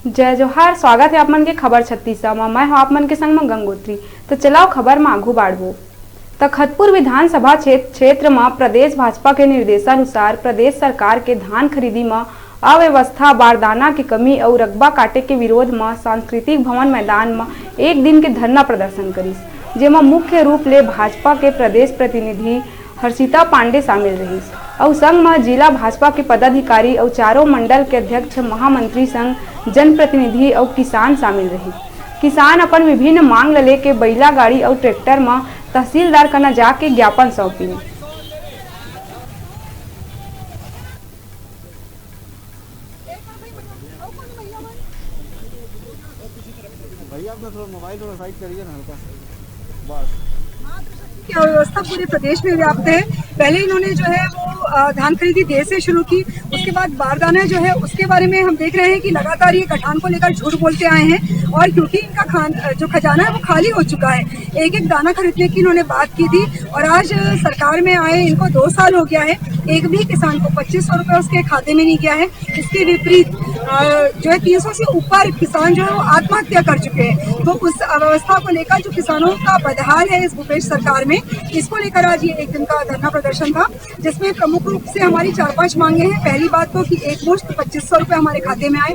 जय जोहार। स्वागत है आप मन के खबर 36 में। मैं हूं आप मन के संग में गंगोत्री। तो चलाओ खबर में आगू बाढ़बो। तखतपुर विधानसभा क्षेत्र में प्रदेश भाजपा के निर्देशानुसार प्रदेश सरकार के धान खरीदी में अव्यवस्था, बारदाना की कमी और रकबा काटे के विरोध में सांस्कृतिक भवन मैदान में एक दिन के धरना प्रदर्शन करिस, जेमा मुख्य रूप ले भाजपा के प्रदेश प्रतिनिधि हर्षिता पांडे शामिल रही और संघ में जिला भाजपा के पदाधिकारी और चारों मंडल के अध्यक्ष, महामंत्री संघ, जनप्रतिनिधि और किसान शामिल रही। किसान अपन विभिन्न मांग ले के बैला गाड़ी और ट्रैक्टर में तहसीलदार कना जाके ज्ञापन सौंपी। भैया अपना थोड़ा मोबाइल थोड़ा साइड करिए ना हल्का बस। की अव्यवस्था पूरे प्रदेश में व्याप्त है। पहले इन्होंने जो है वो धान खरीदी देर से शुरू की, उसके बाद बारदाना जो है उसके बारे में हम देख रहे हैं कि लगातार ये गठान को लेकर झूठ बोलते आए हैं और क्योंकि इनका जो खजाना है वो खाली हो चुका है। एक एक दाना खरीदने की इन्होंने बात की थी और आज सरकार में आए इनको 2 साल हो गया है, एक भी किसान को 2500 रुपये उसके खाते में नहीं गया है। इसके विपरीत जो है 300 से ऊपर किसान जो है वो आत्महत्या कर चुके हैं। तो उस अव्यवस्था को लेकर जो किसानों का बदहाल है इस भूपेश सरकार में, इसको लेकर आज ये एक दिन का धरना प्रदर्शन था, जिसमें प्रमुख रूप से हमारी 4-5 मांगे हैं। पहली बात तो कि एक मुश्त 2500 रुपये हमारे खाते में आए।